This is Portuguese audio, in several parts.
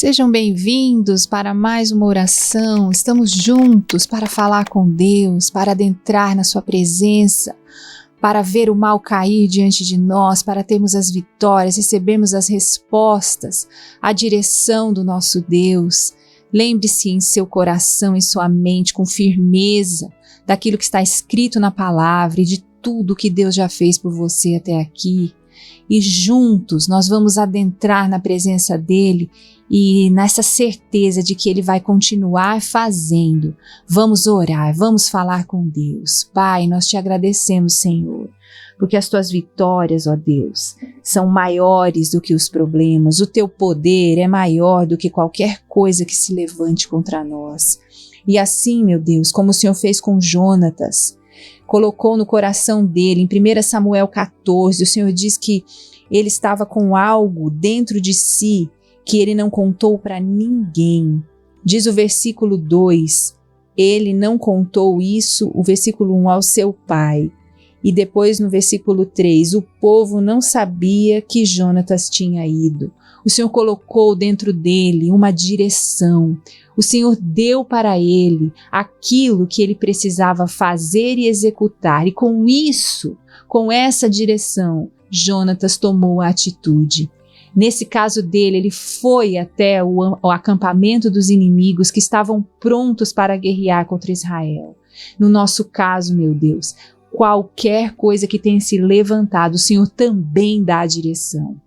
Sejam bem-vindos para mais uma oração. Estamos juntos para falar com Deus, para adentrar na sua presença, para ver o mal cair diante de nós, para termos as vitórias, recebermos as respostas, a direção do nosso Deus. Lembre-se em seu coração, em sua mente, com firmeza, daquilo que está escrito na palavra e de tudo que Deus já fez por você até aqui. E juntos nós vamos adentrar na presença dele e nessa certeza de que ele vai continuar fazendo. Vamos orar, vamos falar com Deus. Pai, nós te agradecemos, Senhor, porque as tuas vitórias, ó Deus, são maiores do que os problemas. O teu poder é maior do que qualquer coisa que se levante contra nós. E assim, meu Deus, como o Senhor fez com Jonatas, colocou no coração dele, em 1 Samuel 14, o Senhor diz que ele estava com algo dentro de si que ele não contou para ninguém. Diz o versículo 2, ele não contou isso, o versículo 1, ao seu pai. E depois no versículo 3, o povo não sabia que Jonatas tinha ido. O Senhor colocou dentro dele uma direção. O Senhor deu para ele aquilo que ele precisava fazer e executar. E com isso, com essa direção, Jonatas tomou a atitude. Nesse caso dele, ele foi até o acampamento dos inimigos que estavam prontos para guerrear contra Israel. No nosso caso, meu Deus, qualquer coisa que tenha se levantado, o Senhor também dá a direção.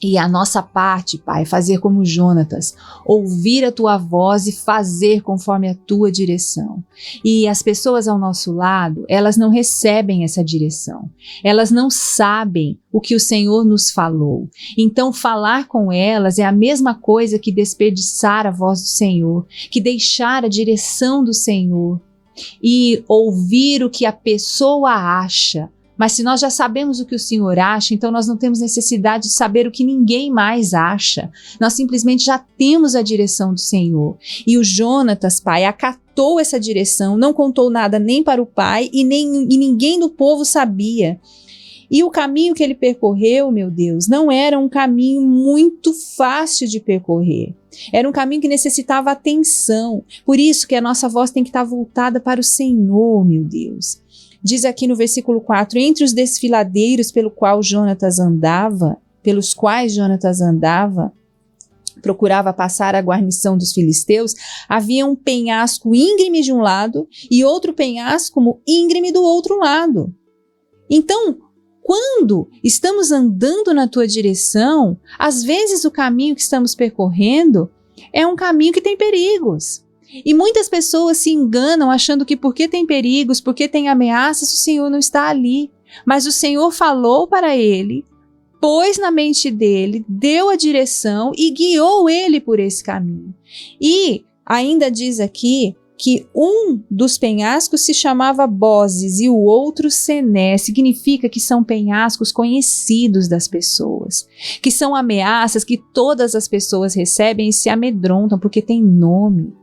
E a nossa parte, Pai, é fazer como Jonatas, ouvir a tua voz e fazer conforme a tua direção. E as pessoas ao nosso lado, elas não recebem essa direção. Elas não sabem o que o Senhor nos falou. Então, falar com elas é a mesma coisa que desperdiçar a voz do Senhor, que deixar a direção do Senhor e ouvir o que a pessoa acha. Mas se nós já sabemos o que o Senhor acha, então nós não temos necessidade de saber o que ninguém mais acha. Nós simplesmente já temos a direção do Senhor. E o Jonatas, pai, acatou essa direção, não contou nada nem para o pai e ninguém do povo sabia. E o caminho que ele percorreu, meu Deus, não era um caminho muito fácil de percorrer. Era um caminho que necessitava atenção. Por isso que a nossa voz tem que estar voltada para o Senhor, meu Deus. Diz aqui no versículo 4, entre os desfiladeiros pelos quais Jonatas andava, procurava passar a guarnição dos filisteus, havia um penhasco íngreme de um lado e outro penhasco íngreme do outro lado. Então, quando estamos andando na tua direção, às vezes o caminho que estamos percorrendo é um caminho que tem perigos. E muitas pessoas se enganam achando que porque tem perigos, porque tem ameaças, o Senhor não está ali. Mas o Senhor falou para ele, pôs na mente dele, deu a direção e guiou ele por esse caminho. E ainda diz aqui que um dos penhascos se chamava Bozes e o outro Sené. Significa que são penhascos conhecidos das pessoas, que são ameaças que todas as pessoas recebem e se amedrontam porque tem nome.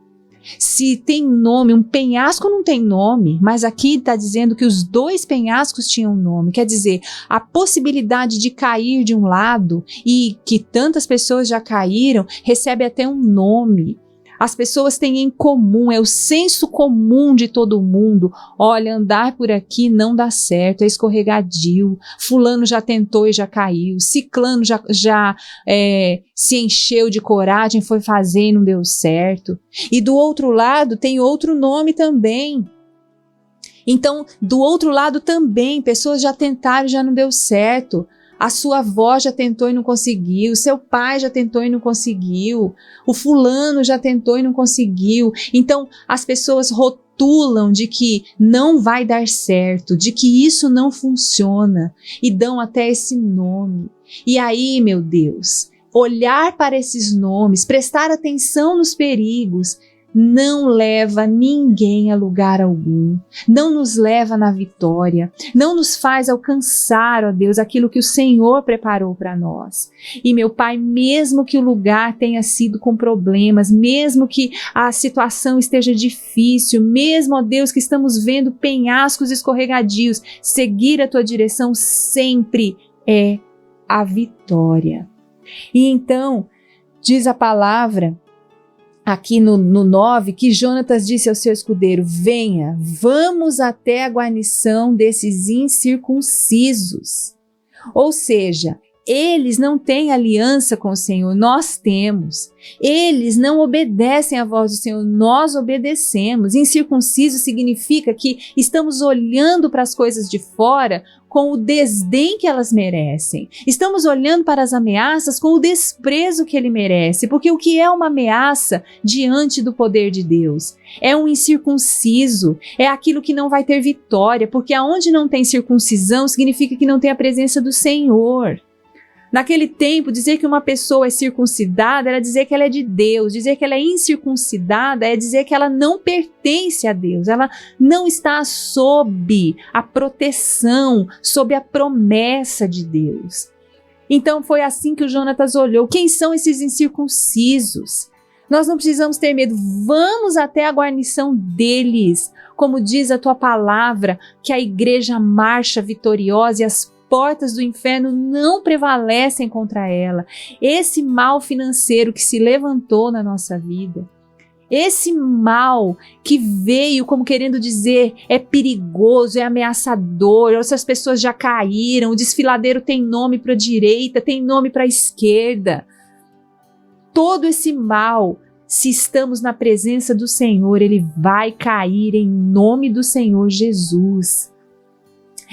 Se tem nome, um penhasco não tem nome, mas aqui está dizendo que os dois penhascos tinham nome, quer dizer, a possibilidade de cair de um lado e que tantas pessoas já caíram, recebe até um nome. As pessoas têm em comum, é o senso comum de todo mundo. Olha, andar por aqui não dá certo, é escorregadio. Fulano já tentou e já caiu. Ciclano já se encheu de coragem, foi fazer e não deu certo. E do outro lado tem outro nome também. Então, do outro lado também, pessoas já tentaram e já não deu certo. A sua avó já tentou e não conseguiu, o seu pai já tentou e não conseguiu, o fulano já tentou e não conseguiu. Então, as pessoas rotulam de que não vai dar certo, de que isso não funciona e dão até esse nome. E aí, meu Deus, olhar para esses nomes, prestar atenção nos perigos, não leva ninguém a lugar algum, não nos leva na vitória, não nos faz alcançar, ó Deus, aquilo que o Senhor preparou para nós. E meu Pai, mesmo que o lugar tenha sido com problemas, mesmo que a situação esteja difícil, mesmo, ó Deus, que estamos vendo penhascos escorregadios, seguir a tua direção sempre é a vitória. E então, Diz a palavra aqui no 9, que Jonatas disse ao seu escudeiro: venha, vamos até a guarnição desses incircuncisos. Ou seja, eles não têm aliança com o Senhor, nós temos. Eles não obedecem à voz do Senhor, nós obedecemos. Incircunciso significa que estamos olhando para as coisas de fora com o desdém que elas merecem. Estamos olhando para as ameaças com o desprezo que ele merece, porque o que é uma ameaça diante do poder de Deus? É um incircunciso, é aquilo que não vai ter vitória, porque aonde não tem circuncisão significa que não tem a presença do Senhor. Naquele tempo, dizer que uma pessoa é circuncidada era dizer que ela é de Deus. Dizer que ela é incircuncidada é dizer que ela não pertence a Deus. Ela não está sob a proteção, sob a promessa de Deus. Então foi assim que o Jonatas olhou. Quem são esses incircuncisos? Nós não precisamos ter medo. Vamos até a guarnição deles. Como diz a tua palavra, que a igreja marcha vitoriosa e as portas do inferno não prevalecem contra ela. Esse mal financeiro que se levantou na nossa vida, esse mal que veio como querendo dizer é perigoso, é ameaçador, essas pessoas já caíram, o desfiladeiro tem nome para a direita, tem nome para a esquerda. Todo esse mal, se estamos na presença do Senhor, ele vai cair em nome do Senhor Jesus.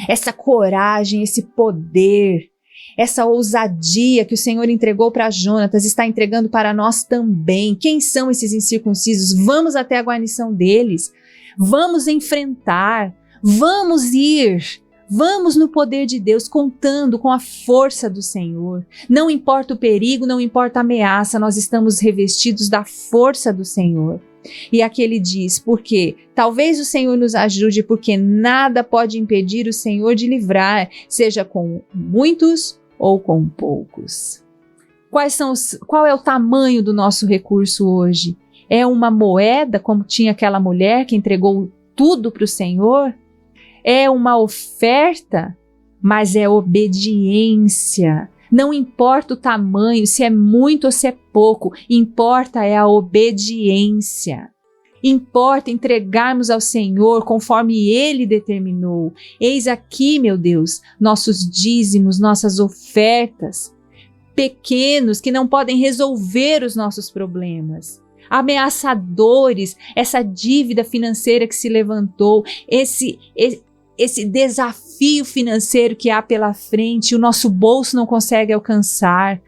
Essa coragem, esse poder, essa ousadia que o Senhor entregou para Jonatas, está entregando para nós também. Quem são esses incircuncisos? Vamos até a guarnição deles, vamos enfrentar, vamos ir, vamos no poder de Deus, contando com a força do Senhor. Não importa o perigo, não importa a ameaça, nós estamos revestidos da força do Senhor. E aqui ele diz, porque talvez o Senhor nos ajude, porque nada pode impedir o Senhor de livrar, seja com muitos ou com poucos. Qual é o tamanho do nosso recurso hoje? É uma moeda, como tinha aquela mulher que entregou tudo para o Senhor? É uma oferta, mas é obediência. Não importa o tamanho, se é muito ou se é pouco, importa é a obediência. Importa entregarmos ao Senhor conforme Ele determinou. Eis aqui, meu Deus, nossos dízimos, nossas ofertas, pequenos que não podem resolver os nossos problemas. Ameaçadores, essa dívida financeira que se levantou, esse desafio financeiro que há pela frente, o nosso bolso não consegue alcançar.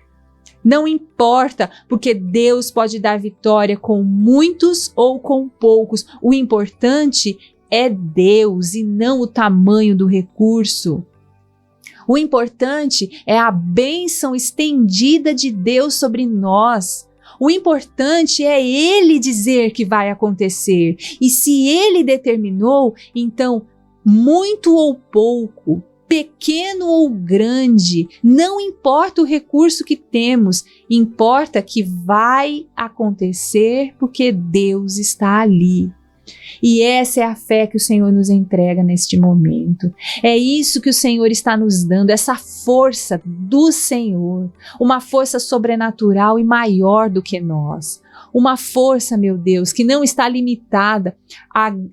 Não importa, porque Deus pode dar vitória com muitos ou com poucos. O importante é Deus e não o tamanho do recurso. O importante é a bênção estendida de Deus sobre nós. O importante é Ele dizer que vai acontecer. E se Ele determinou, então muito ou pouco, pequeno ou grande, não importa o recurso que temos, importa que vai acontecer porque Deus está ali. E essa é a fé que o Senhor nos entrega neste momento. É isso que o Senhor está nos dando, essa força do Senhor, uma força sobrenatural e maior do que nós. Uma força, meu Deus, que não está limitada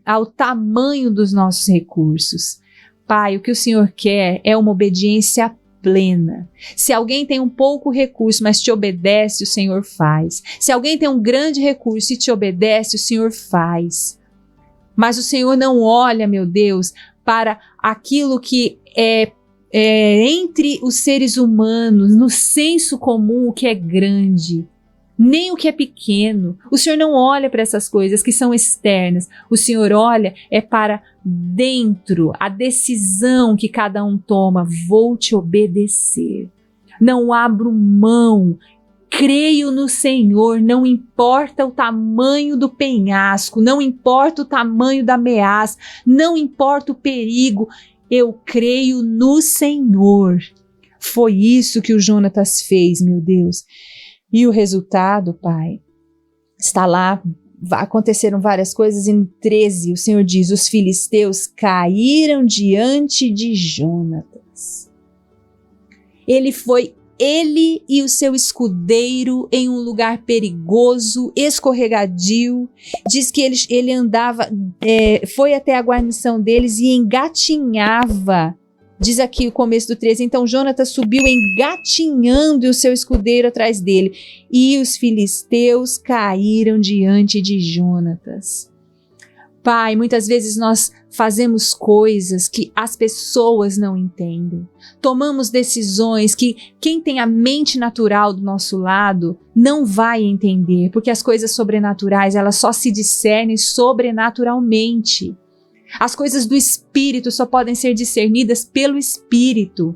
ao tamanho dos nossos recursos. Pai, o que o Senhor quer é uma obediência plena. Se alguém tem um pouco recurso, mas te obedece, o Senhor faz. Se alguém tem um grande recurso e te obedece, o Senhor faz. Mas o Senhor não olha, meu Deus, para aquilo que é entre os seres humanos, no senso comum, o que é grande, nem o que é pequeno. O Senhor não olha para essas coisas que são externas. O Senhor olha para dentro, a decisão que cada um toma. Vou te obedecer. Não abro mão. Creio no Senhor, não importa o tamanho do penhasco, não importa o tamanho da ameaça, não importa o perigo, eu creio no Senhor. Foi isso que o Jonatas fez, meu Deus. E o resultado, Pai, está lá, aconteceram várias coisas. Em 13, o Senhor diz, os filisteus caíram diante de Jonatas. Ele foi ele e o seu escudeiro em um lugar perigoso, escorregadio. Diz que ele andava, foi até a guarnição deles e engatinhava. Diz aqui o começo do 13, então Jonatas subiu engatinhando e o seu escudeiro atrás dele. E os filisteus caíram diante de Jonatas. Pai, muitas vezes nós fazemos coisas que as pessoas não entendem. Tomamos decisões que quem tem a mente natural do nosso lado não vai entender, porque as coisas sobrenaturais, elas só se discernem sobrenaturalmente. As coisas do Espírito só podem ser discernidas pelo Espírito.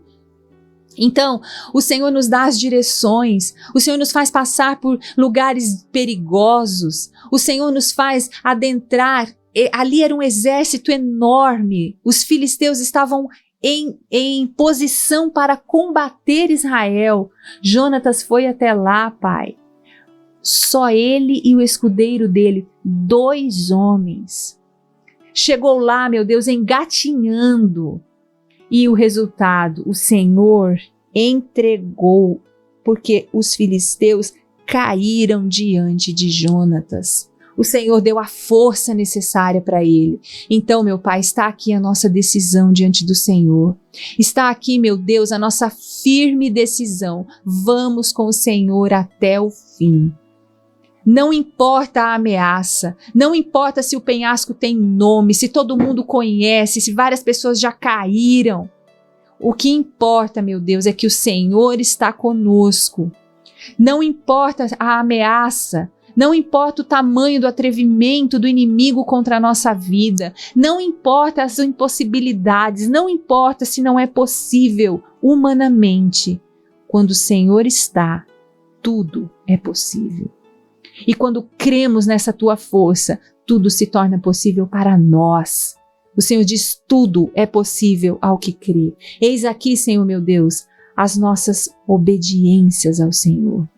Então, o Senhor nos dá as direções, o Senhor nos faz passar por lugares perigosos, o Senhor nos faz adentrar. Ali era um exército enorme, os filisteus estavam em posição para combater Israel. Jonatas foi até lá, Pai. Só ele e o escudeiro dele, 2 homens. Chegou lá, meu Deus, engatinhando. E o resultado, o Senhor entregou, porque os filisteus caíram diante de Jonatas. O Senhor deu a força necessária para ele. Então, meu Pai, está aqui a nossa decisão diante do Senhor. Está aqui, meu Deus, a nossa firme decisão. Vamos com o Senhor até o fim. Não importa a ameaça, não importa se o penhasco tem nome, se todo mundo conhece, se várias pessoas já caíram. O que importa, meu Deus, é que o Senhor está conosco. Não importa a ameaça, não importa o tamanho do atrevimento do inimigo contra a nossa vida, não importa as impossibilidades, não importa se não é possível humanamente. Quando o Senhor está, tudo é possível. E quando cremos nessa tua força, tudo se torna possível para nós. O Senhor diz, tudo é possível ao que crê. Eis aqui, Senhor meu Deus, as nossas obediências ao Senhor.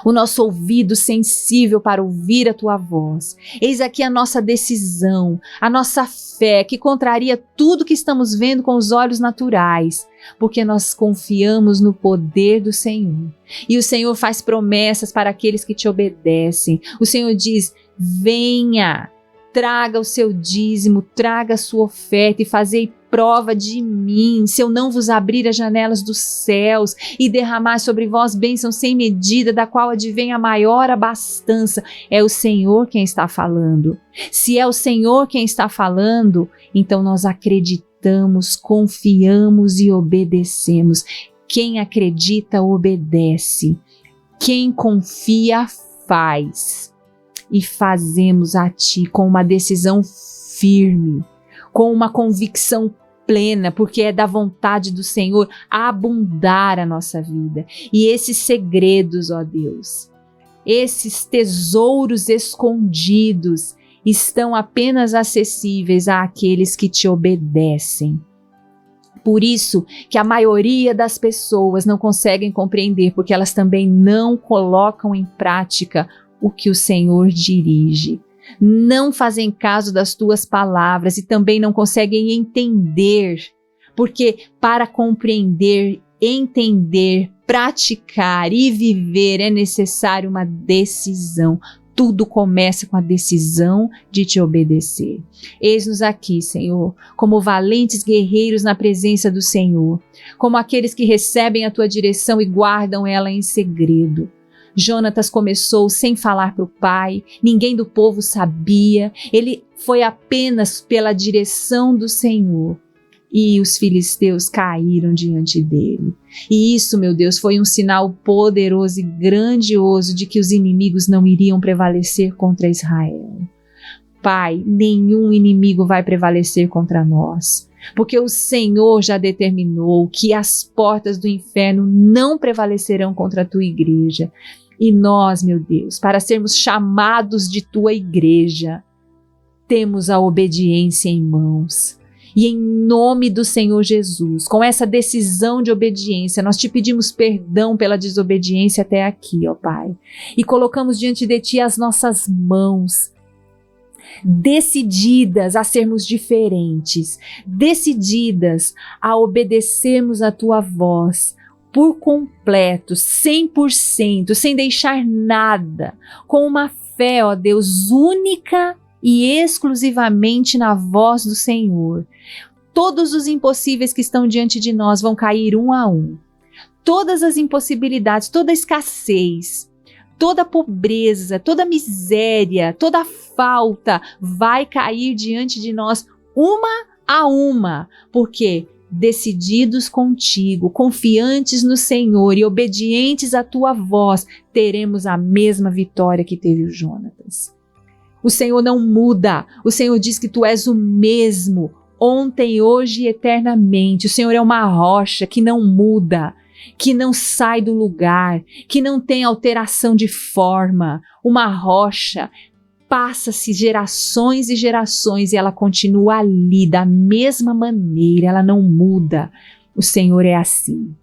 O nosso ouvido sensível para ouvir a tua voz. Eis aqui a nossa decisão, a nossa fé que contraria tudo que estamos vendo com os olhos naturais, porque nós confiamos no poder do Senhor. E o Senhor faz promessas para aqueles que te obedecem. O Senhor diz, venha, traga o seu dízimo, traga a sua oferta e fazei prova de mim, se eu não vos abrir as janelas dos céus e derramar sobre vós bênção sem medida, da qual advém a maior abastança. É o Senhor quem está falando. Se é o Senhor quem está falando, então nós acreditamos, confiamos e obedecemos. Quem acredita, obedece. Quem confia, faz. E fazemos a Ti com uma decisão firme, com uma convicção plena, porque é da vontade do Senhor abundar a nossa vida. E esses segredos, ó Deus, esses tesouros escondidos estão apenas acessíveis àqueles que te obedecem. Por isso que a maioria das pessoas não conseguem compreender, porque elas também não colocam em prática o que o Senhor dirige. Não fazem caso das tuas palavras e também não conseguem entender, porque para compreender, entender, praticar e viver é necessário uma decisão. Tudo começa com a decisão de te obedecer. Eis-nos aqui, Senhor, como valentes guerreiros na presença do Senhor, como aqueles que recebem a tua direção e guardam ela em segredo. Jonatas começou sem falar para o pai, ninguém do povo sabia, ele foi apenas pela direção do Senhor. E os filisteus caíram diante dele. E isso, meu Deus, foi um sinal poderoso e grandioso de que os inimigos não iriam prevalecer contra Israel. Pai, nenhum inimigo vai prevalecer contra nós, porque o Senhor já determinou que as portas do inferno não prevalecerão contra a tua igreja. E nós, meu Deus, para sermos chamados de tua igreja, temos a obediência em mãos. E em nome do Senhor Jesus, com essa decisão de obediência, nós te pedimos perdão pela desobediência até aqui, ó Pai. E colocamos diante de ti as nossas mãos, decididas a sermos diferentes, decididas a obedecermos a tua voz, por completo, 100%, sem deixar nada, com uma fé, ó Deus, única e exclusivamente na voz do Senhor. Todos os impossíveis que estão diante de nós vão cair um a um. Todas as impossibilidades, toda a escassez, toda a pobreza, toda a miséria, toda a falta vai cair diante de nós uma a uma, porque decididos contigo, confiantes no Senhor e obedientes à tua voz, teremos a mesma vitória que teve o Jonatas. O Senhor não muda, o Senhor diz que tu és o mesmo, ontem, hoje e eternamente. O Senhor é uma rocha que não muda, que não sai do lugar, que não tem alteração de forma. Uma rocha, passa-se gerações e gerações e ela continua ali da mesma maneira, ela não muda. O Senhor é assim.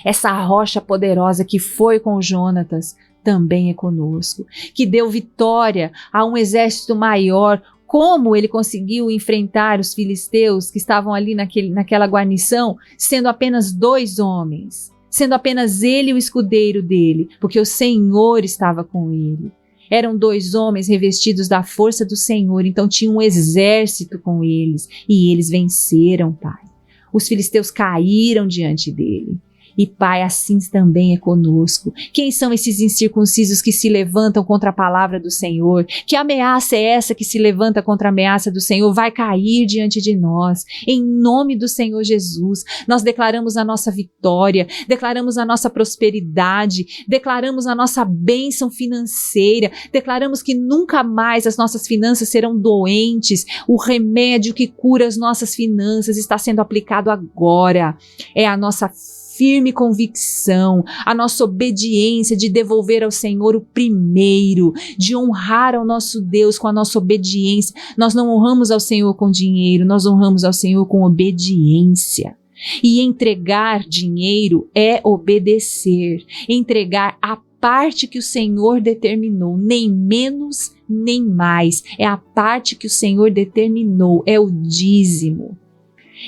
Essa rocha poderosa que foi com o Jonatas também é conosco, que deu vitória a um exército maior. Como ele conseguiu enfrentar os filisteus que estavam ali naquela guarnição, sendo apenas 2 homens, sendo apenas ele e o escudeiro dele, porque o Senhor estava com ele. Eram 2 homens revestidos da força do Senhor, então tinha um exército com eles, e eles venceram, Pai. Os filisteus caíram diante dele. E Pai, assim também é conosco. Quem são esses incircuncisos que se levantam contra a palavra do Senhor? Que ameaça é essa que se levanta contra a ameaça do Senhor? Vai cair diante de nós. Em nome do Senhor Jesus, nós declaramos a nossa vitória, declaramos a nossa prosperidade, declaramos a nossa bênção financeira, declaramos que nunca mais as nossas finanças serão doentes. O remédio que cura as nossas finanças está sendo aplicado agora. É a nossa firme convicção, a nossa obediência de devolver ao Senhor o primeiro, de honrar ao nosso Deus com a nossa obediência. Nós não honramos ao Senhor com dinheiro, nós honramos ao Senhor com obediência. E entregar dinheiro é obedecer, entregar a parte que o Senhor determinou, nem menos nem mais, é a parte que o Senhor determinou, é o dízimo.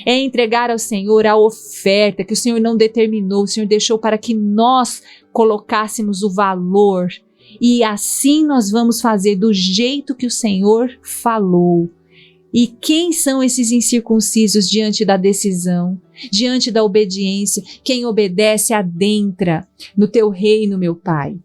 É entregar ao Senhor a oferta que o Senhor não determinou, o Senhor deixou para que nós colocássemos o valor. E assim nós vamos fazer do jeito que o Senhor falou. E quem são esses incircuncisos diante da decisão, diante da obediência? Quem obedece adentra no teu reino, meu Pai.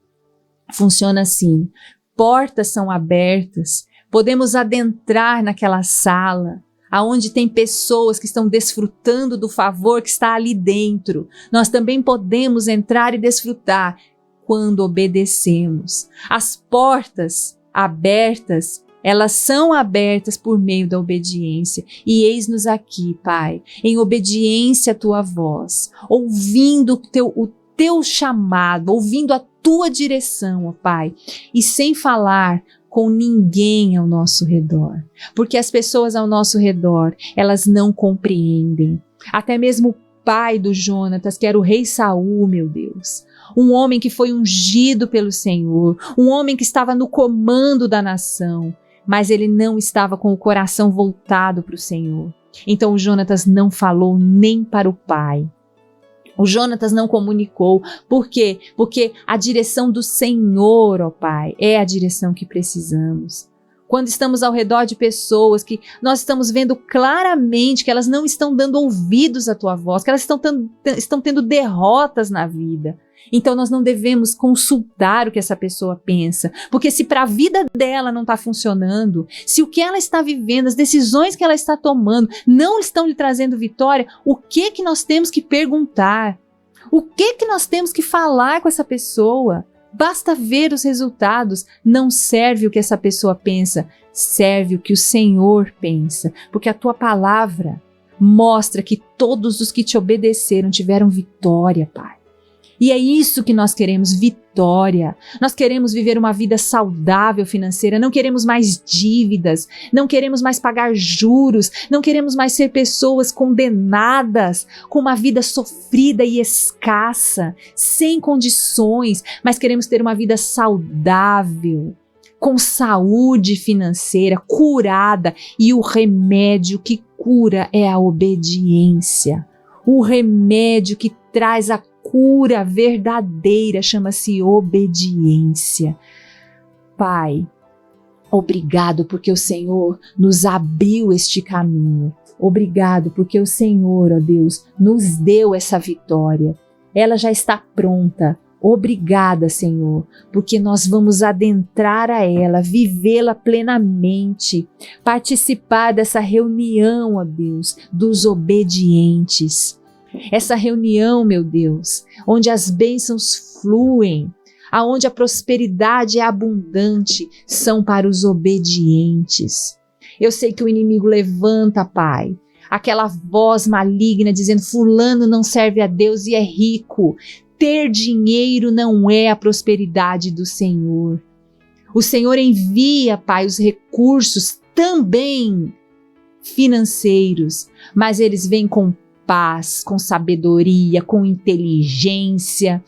Funciona assim: portas são abertas, podemos adentrar naquela sala, aonde tem pessoas que estão desfrutando do favor que está ali dentro. Nós também podemos entrar e desfrutar quando obedecemos. As portas abertas, elas são abertas por meio da obediência. E eis-nos aqui, Pai, em obediência à Tua voz, ouvindo o Teu chamado, ouvindo a Tua direção, ó Pai, e sem falar com ninguém ao nosso redor, porque as pessoas ao nosso redor, elas não compreendem. Até mesmo o pai do Jonatas, que era o rei Saul, meu Deus, um homem que foi ungido pelo Senhor, um homem que estava no comando da nação, mas ele não estava com o coração voltado para o Senhor. Então o Jonatas não falou nem para o pai. O Jonatas não comunicou. Por quê? Porque a direção do Senhor, ó Pai, é a direção que precisamos. Quando estamos ao redor de pessoas que nós estamos vendo claramente que elas não estão dando ouvidos à Tua voz, que elas estão tendo derrotas na vida. Então nós não devemos consultar o que essa pessoa pensa, porque se para a vida dela não está funcionando, se o que ela está vivendo, as decisões que ela está tomando não estão lhe trazendo vitória, o que que nós temos que perguntar? O que que nós temos que falar com essa pessoa? Basta ver os resultados. Não serve o que essa pessoa pensa, serve o que o Senhor pensa, porque a Tua palavra mostra que todos os que te obedeceram tiveram vitória, Pai. E é isso que nós queremos, vitória. Nós queremos viver uma vida saudável financeira, não queremos mais dívidas, não queremos mais pagar juros, não queremos mais ser pessoas condenadas com uma vida sofrida e escassa, sem condições, mas queremos ter uma vida saudável, com saúde financeira, curada, e o remédio que cura é a obediência. O remédio que traz a cura verdadeira chama-se obediência. Pai, obrigado porque o Senhor nos abriu este caminho. Obrigado porque o Senhor, ó Deus, nos deu essa vitória. Ela já está pronta. Obrigada, Senhor, porque nós vamos adentrar a ela, vivê-la plenamente, participar dessa reunião, ó Deus, dos obedientes. Essa reunião, meu Deus, onde as bênçãos fluem, aonde a prosperidade é abundante, são para os obedientes. Eu sei que o inimigo levanta, Pai, aquela voz maligna dizendo: fulano não serve a Deus e é rico. Ter dinheiro não é a prosperidade do Senhor. O Senhor envia, Pai, os recursos também financeiros, mas eles vêm com paz, com sabedoria, com inteligência.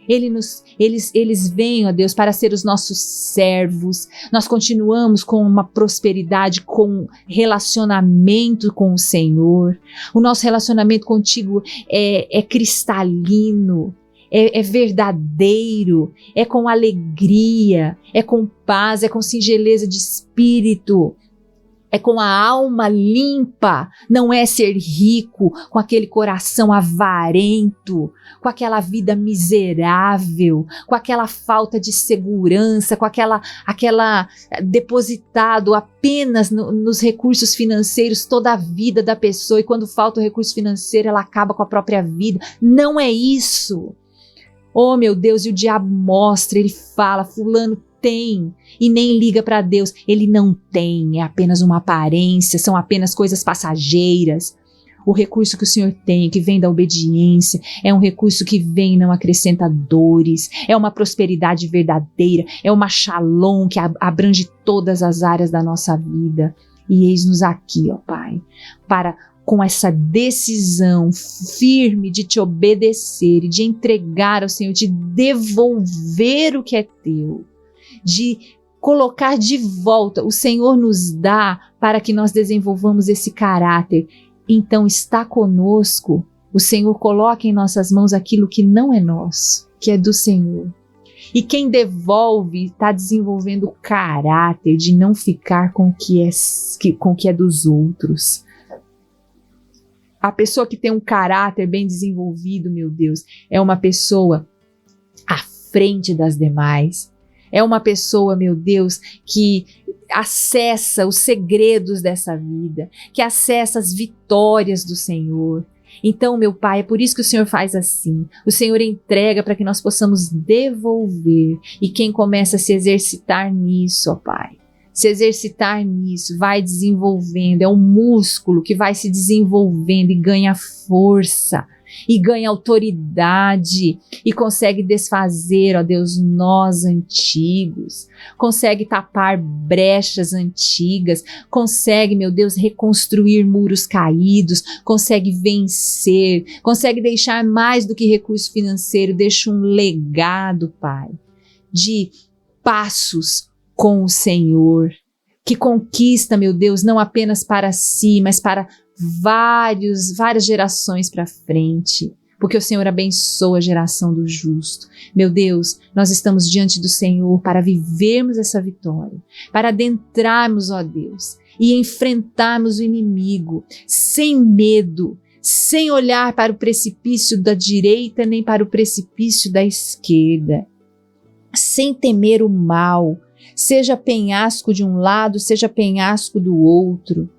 Eles vêm, ó Deus, para ser os nossos servos. Nós continuamos com uma prosperidade, com relacionamento com o Senhor. O nosso relacionamento contigo é cristalino, é verdadeiro, é com alegria, é com paz, é com singeleza de espírito. É com a alma limpa, não é ser rico com aquele coração avarento, com aquela vida miserável, com aquela falta de segurança, com aquela depositado apenas nos recursos financeiros toda a vida da pessoa, e quando falta o recurso financeiro ela acaba com a própria vida. Não é isso. Oh meu Deus, e o diabo mostra, ele fala: fulano tem, e nem liga para Deus. Ele não tem, é apenas uma aparência, são apenas coisas passageiras. O recurso que o Senhor tem, que vem da obediência, é um recurso que vem e não acrescenta dores, é uma prosperidade verdadeira, é uma shalom que abrange todas as áreas da nossa vida. E eis-nos aqui, ó Pai, para com essa decisão firme de te obedecer e de entregar ao Senhor, de devolver o que é teu, de colocar de volta. O Senhor nos dá para que nós desenvolvamos esse caráter. Então está conosco. O Senhor coloca em nossas mãos aquilo que não é nosso, que é do Senhor. E quem devolve está desenvolvendo o caráter de não ficar com o que é dos outros. A pessoa que tem um caráter bem desenvolvido, meu Deus, é uma pessoa à frente das demais. É uma pessoa, meu Deus, que acessa os segredos dessa vida, que acessa as vitórias do Senhor. Então, meu Pai, é por isso que o Senhor faz assim. O Senhor entrega para que nós possamos devolver. E quem começa a se exercitar nisso, ó Pai, se exercitar nisso, vai desenvolvendo, é um músculo que vai se desenvolvendo e ganha força, e ganha autoridade, e consegue desfazer, ó Deus, nós antigos, consegue tapar brechas antigas, consegue, meu Deus, reconstruir muros caídos, consegue vencer, consegue deixar mais do que recurso financeiro, deixa um legado, Pai, de passos com o Senhor, que conquista, meu Deus, não apenas para si, mas para várias gerações para frente, porque o Senhor abençoa a geração do justo. Meu Deus, nós estamos diante do Senhor para vivermos essa vitória, para adentrarmos, ó Deus, e enfrentarmos o inimigo sem medo, sem olhar para o precipício da direita nem para o precipício da esquerda, sem temer o mal, seja penhasco de um lado, seja penhasco do outro,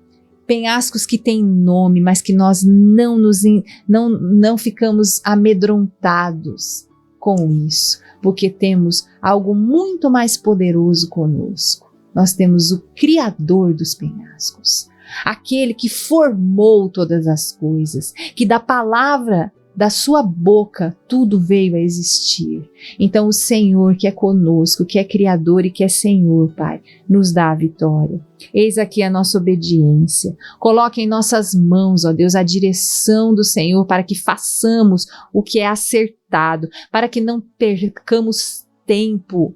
penhascos que têm nome, mas que nós não ficamos amedrontados com isso, porque temos algo muito mais poderoso conosco. Nós temos o Criador dos penhascos, aquele que formou todas as coisas, que da palavra da sua boca tudo veio a existir. Então o Senhor que é conosco, que é Criador e que é Senhor, Pai, nos dá a vitória. Eis aqui a nossa obediência. Coloque em nossas mãos, ó Deus, a direção do Senhor para que façamos o que é acertado, para que não percamos tempo,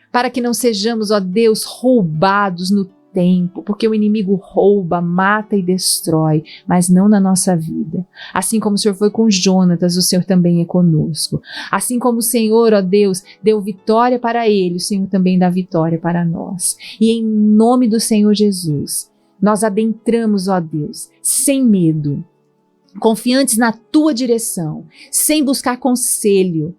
para que não sejamos, ó Deus, roubados no tempo, porque o inimigo rouba, mata e destrói, mas não na nossa vida. Assim como o Senhor foi com Jonatas, o Senhor também é conosco. Assim como o Senhor, ó Deus, deu vitória para ele, o Senhor também dá vitória para nós. E em nome do Senhor Jesus, nós adentramos, ó Deus, sem medo, confiantes na tua direção, sem buscar conselho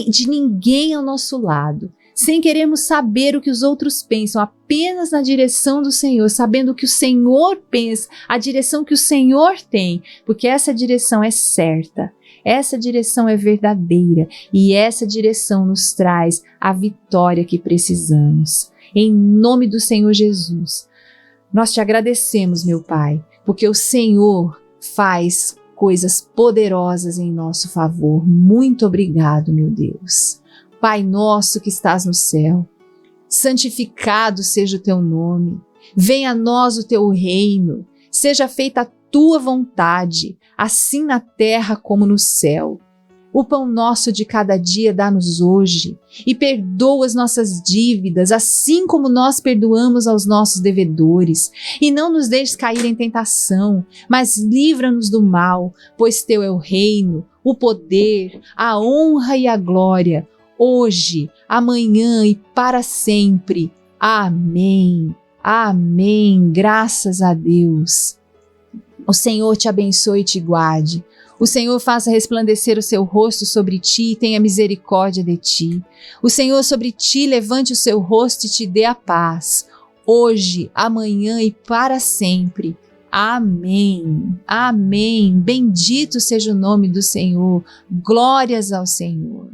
de ninguém ao nosso lado, sem querermos saber o que os outros pensam, apenas na direção do Senhor, sabendo o que o Senhor pensa, a direção que o Senhor tem, porque essa direção é certa, essa direção é verdadeira e essa direção nos traz a vitória que precisamos. Em nome do Senhor Jesus, nós te agradecemos, meu Pai, porque o Senhor faz coisas poderosas em nosso favor. Muito obrigado, meu Deus. Pai nosso que estás no céu, santificado seja o teu nome. Venha a nós o teu reino. Seja feita a tua vontade, assim na terra como no céu. O pão nosso de cada dia dá-nos hoje, e perdoa as nossas dívidas, assim como nós perdoamos aos nossos devedores. E não nos deixes cair em tentação, mas livra-nos do mal, pois teu é o reino, o poder, a honra e a glória, hoje, amanhã e para sempre. Amém. Amém. Graças a Deus. O Senhor te abençoe e te guarde. O Senhor faça resplandecer o seu rosto sobre ti e tenha misericórdia de ti. O Senhor sobre ti levante o seu rosto e te dê a paz, hoje, amanhã e para sempre. Amém. Amém. Bendito seja o nome do Senhor. Glórias ao Senhor.